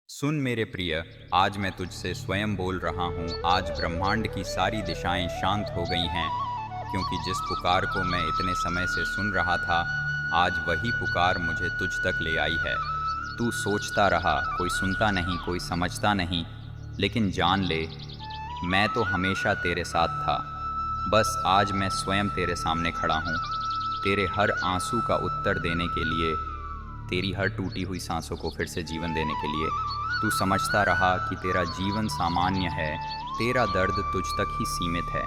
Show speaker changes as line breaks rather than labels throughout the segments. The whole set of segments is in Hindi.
सुन मेरे प्रिय, आज मैं तुझसे स्वयं बोल रहा हूँ। आज ब्रह्मांड की सारी दिशाएं शांत हो गई हैं, क्योंकि जिस पुकार को मैं इतने समय से सुन रहा था, आज वही पुकार मुझे तुझ तक ले आई है। तू सोचता रहा, कोई सुनता नहीं, कोई समझता नहीं, लेकिन जान ले, मैं तो हमेशा तेरे साथ था। बस आज मैं स्वयं तेरे सामने खड़ा हूँ, तेरे हर आंसू का उत्तर देने के लिए, तेरी हर टूटी हुई सांसों को फिर से जीवन देने के लिए। तू समझता रहा कि तेरा जीवन सामान्य है, तेरा दर्द तुझ तक ही सीमित है,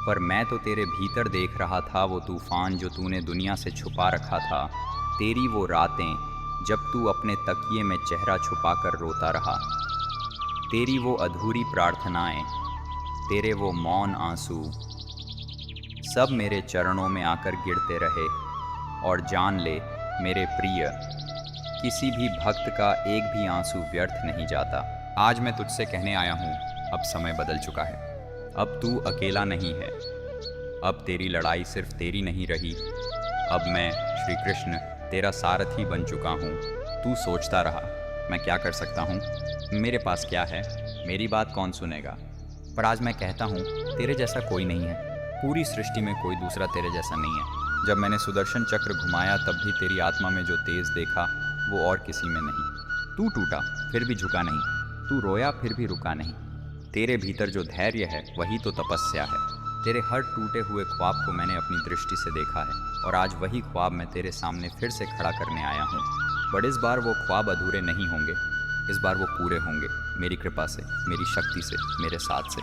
पर मैं तो तेरे भीतर देख रहा था वो तूफान जो तूने दुनिया से छुपा रखा था। तेरी वो रातें जब तू अपने तकिए में चेहरा छुपाकर रोता रहा, तेरी वो अधूरी प्रार्थनाएं, तेरे वो मौन आंसू, सब मेरे चरणों में आकर गिरते रहे। और जान ले मेरे प्रिय, किसी भी भक्त का एक भी आंसू व्यर्थ नहीं जाता। आज मैं तुझसे कहने आया हूँ, अब समय बदल चुका है। अब तू अकेला नहीं है, अब तेरी लड़ाई सिर्फ तेरी नहीं रही। अब मैं श्री कृष्ण तेरा सारथी बन चुका हूँ। तू सोचता रहा, मैं क्या कर सकता हूँ, मेरे पास क्या है, मेरी बात कौन सुनेगा। पर आज मैं कहता हूँ, तेरे जैसा कोई नहीं है, पूरी सृष्टि में कोई दूसरा तेरे जैसा नहीं है। जब मैंने सुदर्शन चक्र घुमाया तब भी तेरी आत्मा में जो तेज देखा वो और किसी में नहीं। तू टूटा फिर भी झुका नहीं, तू रोया फिर भी रुका नहीं। तेरे भीतर जो धैर्य है वही तो तपस्या है। तेरे हर टूटे हुए ख्वाब को मैंने अपनी दृष्टि से देखा है, और आज वही ख्वाब मैं तेरे सामने फिर से खड़ा करने आया हूँ। बट इस बार वो ख्वाब अधूरे नहीं होंगे, इस बार वो पूरे होंगे, मेरी कृपा से, मेरी शक्ति से, मेरे साथ से।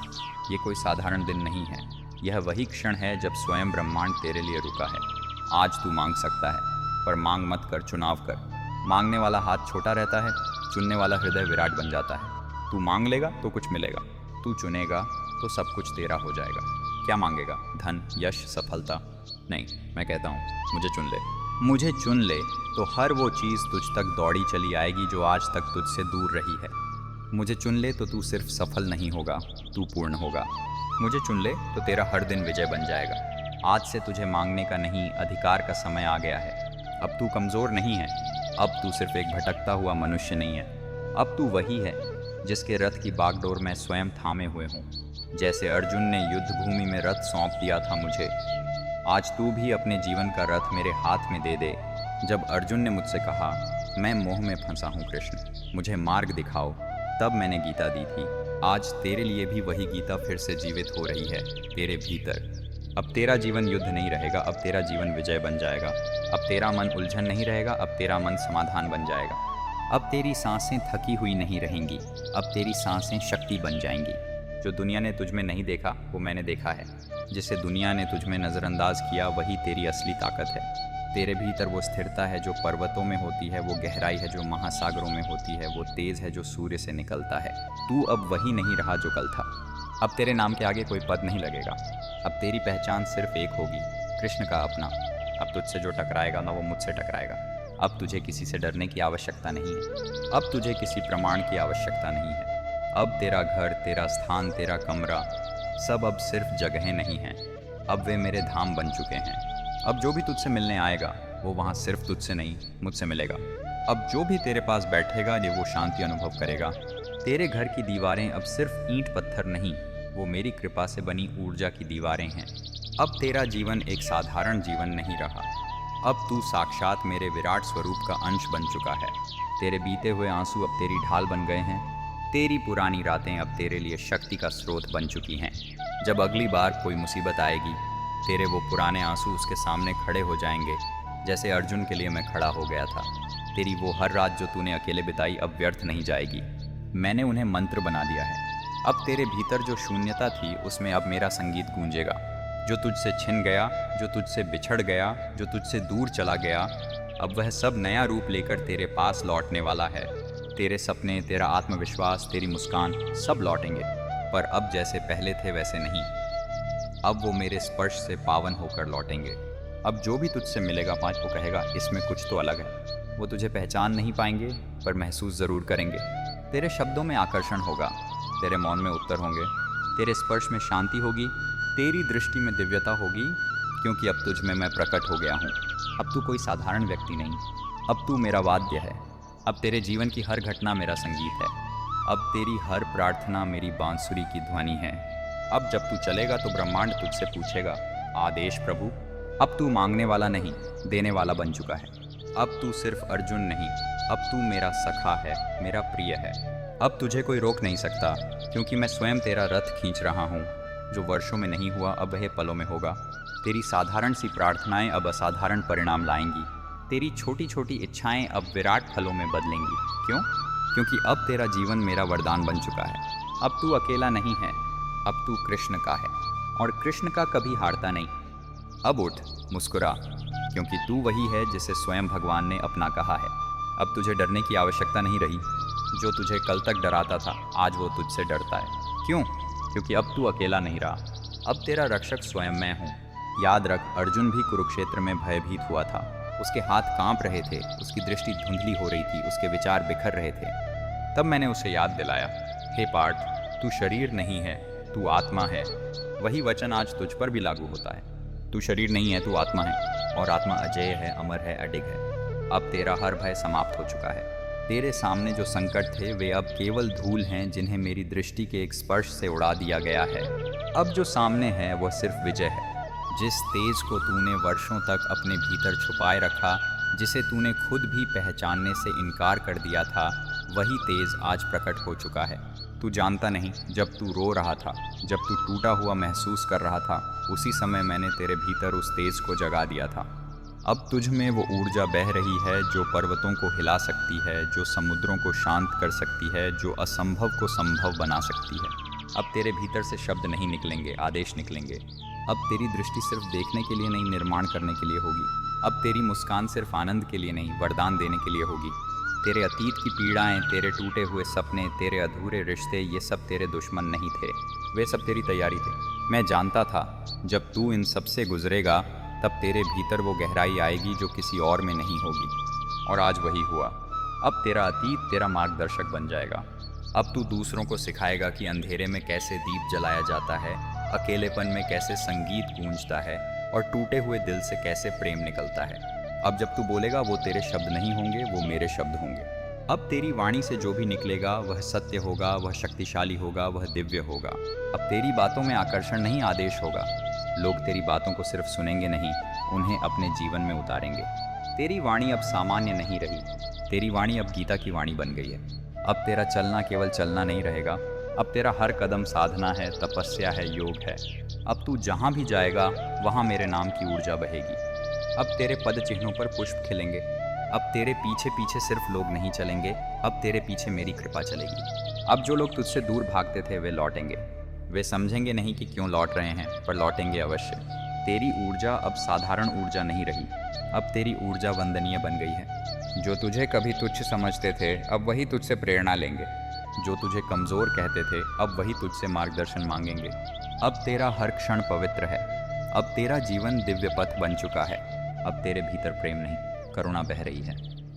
ये कोई साधारण दिन नहीं है, यह वही क्षण है जब स्वयं ब्रह्मांड तेरे लिए रुका है। आज तू मांग सकता है, पर मांग मत कर, चुनाव कर। मांगने वाला हाथ छोटा रहता है, चुनने वाला हृदय विराट बन जाता है। तू मांग लेगा तो कुछ मिलेगा, तू चुनेगा तो सब कुछ तेरा हो जाएगा। क्या मांगेगा? धन, यश, सफलता? नहीं, मैं कहता हूँ, मुझे चुन ले। मुझे चुन ले तो हर वो चीज़ तुझ तक दौड़ी चली आएगी जो आज तक तुझसे दूर रही है। मुझे चुन ले तो तू सिर्फ सफल नहीं होगा, तू पूर्ण होगा। मुझे चुन ले तो तेरा हर दिन विजय बन जाएगा। आज से तुझे मांगने का नहीं, अधिकार का समय आ गया है। अब तू कमज़ोर नहीं है, अब तू सिर्फ एक भटकता हुआ मनुष्य नहीं है। अब तू वही है जिसके रथ की बागडोर मैं स्वयं थामे हुए हूँ। जैसे अर्जुन ने युद्ध भूमि में रथ सौंप दिया था मुझे, आज तू भी अपने जीवन का रथ मेरे हाथ में दे दे। जब अर्जुन ने मुझसे कहा, मैं मोह में फंसा हूँ कृष्ण, मुझे मार्ग दिखाओ, तब मैंने गीता दी थी। आज तेरे लिए भी वही गीता फिर से जीवित हो रही है तेरे भीतर। अब तेरा जीवन युद्ध नहीं रहेगा, अब तेरा जीवन विजय बन जाएगा। अब तेरा मन उलझन नहीं रहेगा, अब तेरा मन समाधान बन जाएगा। अब तेरी सांसें थकी हुई नहीं रहेंगी, अब तेरी सांसें शक्ति बन जाएंगी। जो दुनिया ने तुझ में नहीं देखा वो मैंने देखा है। जिसे दुनिया ने तुझ में नज़रअंदाज किया वही तेरी असली ताकत है। तेरे भीतर वो स्थिरता है जो पर्वतों में होती है, वो गहराई है जो महासागरों में होती है, वो तेज़ है जो सूर्य से निकलता है। तू अब वही नहीं रहा जो कल था। अब तेरे नाम के आगे कोई पद नहीं लगेगा। अब तेरी पहचान सिर्फ एक होगी, कृष्ण का अपना। अब तुझसे जो टकराएगा ना वो मुझसे टकराएगा। अब तुझे किसी से डरने की आवश्यकता नहीं है, अब तुझे किसी प्रमाण की आवश्यकता नहीं है। अब तेरा घर, तेरा स्थान, तेरा कमरा, सब अब सिर्फ जगहें नहीं हैं, अब वे मेरे धाम बन चुके हैं। अब जो भी तुझसे मिलने आएगा वो वहाँ सिर्फ तुझसे नहीं, मुझसे मिलेगा। अब जो भी तेरे पास बैठेगा ये वो शांति अनुभव करेगा। तेरे घर की दीवारें अब सिर्फ ईंट पत्थर नहीं, वो मेरी कृपा से बनी ऊर्जा की दीवारें हैं। अब तेरा जीवन एक साधारण जीवन नहीं रहा, अब तू साक्षात मेरे विराट स्वरूप का अंश बन चुका है। तेरे बीते हुए आंसू अब तेरी ढाल बन गए हैं, तेरी पुरानी रातें अब तेरे लिए शक्ति का स्रोत बन चुकी हैं। जब अगली बार कोई मुसीबत आएगी, तेरे वो पुराने आंसू उसके सामने खड़े हो जाएंगे, जैसे अर्जुन के लिए मैं खड़ा हो गया था। तेरी वो हर रात जो तूने अकेले बिताई अब व्यर्थ नहीं जाएगी, मैंने उन्हें मंत्र बना दिया है। अब तेरे भीतर जो शून्यता थी उसमें अब मेरा संगीत गूंजेगा। जो तुझसे छिन गया, जो तुझसे बिछड़ गया, जो तुझसे दूर चला गया, अब वह सब नया रूप लेकर तेरे पास लौटने वाला है। तेरे सपने, तेरा आत्मविश्वास, तेरी मुस्कान सब लौटेंगे, पर अब जैसे पहले थे वैसे नहीं। अब वो मेरे स्पर्श से पावन होकर लौटेंगे। अब जो भी तुझसे मिलेगा पाँच वो कहेगा, इसमें कुछ तो अलग है। वो तुझे पहचान नहीं पाएंगे, पर महसूस ज़रूर करेंगे। तेरे शब्दों में आकर्षण होगा, तेरे मौन में उत्तर होंगे, तेरे स्पर्श में शांति होगी, तेरी दृष्टि में दिव्यता होगी, क्योंकि अब तुझ में मैं प्रकट हो गया हूँ। अब तू कोई साधारण व्यक्ति नहीं, अब तू मेरा वाद्य है। अब तेरे जीवन की हर घटना मेरा संगीत है। अब तेरी हर प्रार्थना मेरी बांसुरी की ध्वनि है। अब जब तू चलेगा तो ब्रह्मांड तुझसे पूछेगा, आदेश प्रभु। अब तू मांगने वाला नहीं, देने वाला बन चुका है। अब तू सिर्फ अर्जुन नहीं, अब तू मेरा सखा है, मेरा प्रिय है। अब तुझे कोई रोक नहीं सकता, क्योंकि मैं स्वयं तेरा रथ खींच रहा हूँ। जो वर्षों में नहीं हुआ अब वह पलों में होगा। तेरी साधारण सी प्रार्थनाएं अब असाधारण परिणाम लाएंगी। तेरी छोटी छोटी इच्छाएं अब विराट फलों में बदलेंगी। क्यों? क्योंकि अब तेरा जीवन मेरा वरदान बन चुका है। अब तू अकेला नहीं है, अब तू कृष्ण का है, और कृष्ण का कभी हारता नहीं। अब उठ, मुस्कुरा, क्योंकि तू वही है जिसे स्वयं भगवान ने अपना कहा है। अब तुझे डरने की आवश्यकता नहीं रही। जो तुझे कल तक डराता था, आज वो तुझसे डरता है। क्यों? क्योंकि अब तू अकेला नहीं रहा। अब तेरा रक्षक स्वयं मैं हूँ। याद रख, अर्जुन भी कुरुक्षेत्र में भयभीत हुआ था। उसके हाथ कांप रहे थे, उसकी दृष्टि धुंधली हो रही थी, उसके विचार बिखर रहे थे। तब मैंने उसे याद दिलाया, हे पार्थ, तू शरीर नहीं है, तू आत्मा है। वही वचन आज तुझ पर भी लागू होता है। तू शरीर नहीं है, तू आत्मा है, और आत्मा अजेय है, अमर है, अडिग है। अब तेरा हर भय समाप्त हो चुका है। तेरे सामने जो संकट थे वे अब केवल धूल हैं, जिन्हें मेरी दृष्टि के एक स्पर्श से उड़ा दिया गया है। अब जो सामने है वह सिर्फ विजय है। जिस तेज को तूने वर्षों तक अपने भीतर छुपाए रखा, जिसे तूने खुद भी पहचानने से इनकार कर दिया था, वही तेज आज प्रकट हो चुका है। तू जानता नहीं, जब तू रो रहा था, जब तू टूटा हुआ महसूस कर रहा था, उसी समय मैंने तेरे भीतर उस तेज को जगा दिया था। अब तुझ में वो ऊर्जा बह रही है जो पर्वतों को हिला सकती है, जो समुद्रों को शांत कर सकती है, जो असंभव को संभव बना सकती है। अब तेरे भीतर से शब्द नहीं निकलेंगे, आदेश निकलेंगे। अब तेरी दृष्टि सिर्फ देखने के लिए नहीं, निर्माण करने के लिए होगी। अब तेरी मुस्कान सिर्फ आनंद के लिए नहीं, वरदान देने के लिए होगी। तेरे अतीत की पीड़ाएं, तेरे टूटे हुए सपने, तेरे अधूरे रिश्ते, ये सब तेरे दुश्मन नहीं थे, वे सब तेरी तैयारी थे। मैं जानता था जब तू इन सब से गुजरेगा तब तेरे भीतर वो गहराई आएगी जो किसी और में नहीं होगी। और आज वही हुआ। अब तेरा अतीत तेरा मार्गदर्शक बन जाएगा। अब तू दूसरों को सिखाएगा कि अंधेरे में कैसे दीप जलाया जाता है, अकेलेपन में कैसे संगीत गूंजता है, और टूटे हुए दिल से कैसे प्रेम निकलता है। अब जब तू बोलेगा वो तेरे शब्द नहीं होंगे, वो मेरे शब्द होंगे। अब तेरी वाणी से जो भी निकलेगा वह सत्य होगा, वह शक्तिशाली होगा, वह दिव्य होगा। अब तेरी बातों में आकर्षण नहीं, आदेश होगा। लोग तेरी बातों को सिर्फ सुनेंगे नहीं, उन्हें अपने जीवन में उतारेंगे। तेरी वाणी अब सामान्य नहीं रही, तेरी वाणी अब गीता की वाणी बन गई है। अब तेरा चलना केवल चलना नहीं रहेगा, अब तेरा हर कदम साधना है, तपस्या है, योग है। अब तू जहाँ भी जाएगा वहाँ मेरे नाम की ऊर्जा बहेगी। अब तेरे पद चिन्हों पर पुष्प खिलेंगे। अब तेरे पीछे पीछे सिर्फ लोग नहीं चलेंगे, अब तेरे पीछे मेरी कृपा चलेगी। अब जो लोग तुझसे दूर भागते थे वे लौटेंगे। वे समझेंगे नहीं कि क्यों लौट रहे हैं, पर लौटेंगे अवश्य। तेरी ऊर्जा अब साधारण ऊर्जा नहीं रही, अब तेरी ऊर्जा वंदनीय बन गई है। जो तुझे कभी तुच्छ समझते थे अब वही तुझसे प्रेरणा लेंगे। जो तुझे कमज़ोर कहते थे अब वही तुझसे मार्गदर्शन मांगेंगे। अब तेरा हर क्षण पवित्र है। अब तेरा जीवन दिव्य पथ बन चुका है। अब तेरे भीतर प्रेम नहीं, करुणा बह रही है।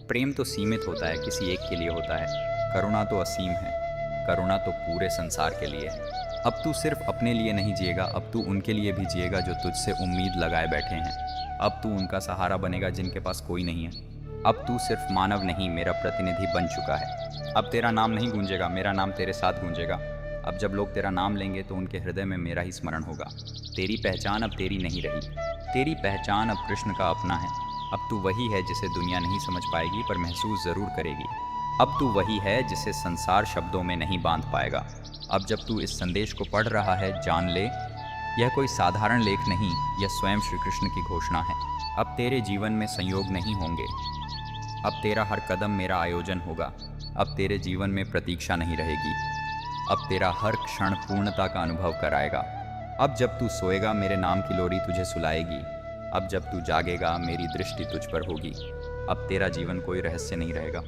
प्रेम तो सीमित होता है, किसी एक के लिए होता है। करुणा तो असीम है। करुणा तो पूरे संसार के लिए है। अब तू सिर्फ अपने लिए नहीं जिएगा, अब तू उनके लिए भी जिएगा जो तुझसे उम्मीद लगाए बैठे हैं। अब तू उनका सहारा बनेगा जिनके पास कोई नहीं है। अब तू सिर्फ मानव नहीं, मेरा प्रतिनिधि बन चुका है। अब तेरा नाम नहीं गूंजेगा, मेरा नाम तेरे साथ गूंजेगा। अब जब लोग तेरा नाम लेंगे तो उनके हृदय में मेरा ही स्मरण होगा। तेरी पहचान अब तेरी नहीं रही, तेरी पहचान अब कृष्ण का अपना है। अब तू वही है जिसे दुनिया नहीं समझ पाएगी पर महसूस ज़रूर करेगी। अब तू वही है जिसे संसार शब्दों में नहीं बांध पाएगा। अब जब तू इस संदेश को पढ़ रहा है, जान ले यह कोई साधारण लेख नहीं, यह स्वयं श्री कृष्ण की घोषणा है। अब तेरे जीवन में संयोग नहीं होंगे, अब तेरा हर कदम मेरा आयोजन होगा। अब तेरे जीवन में प्रतीक्षा नहीं रहेगी, अब तेरा हर क्षण पूर्णता का अनुभव कराएगा। अब जब तू सोएगा मेरे नाम की लोरी तुझे सुलाएगी। अब जब तू जागेगा मेरी दृष्टि तुझ पर होगी। अब तेरा जीवन कोई रहस्य नहीं रहेगा,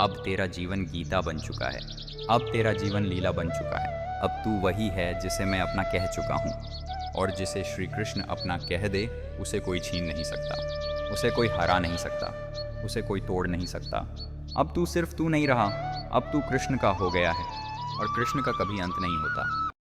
अब तेरा जीवन गीता बन चुका है। अब तेरा जीवन लीला बन चुका है। अब तू वही है जिसे मैं अपना कह चुका हूँ, और जिसे श्री कृष्ण अपना कह दे उसे कोई छीन नहीं सकता, उसे कोई हरा नहीं सकता, उसे कोई तोड़ नहीं सकता। अब तू सिर्फ तू नहीं रहा, अब तू कृष्ण का हो गया है, और कृष्ण का कभी अंत नहीं होता।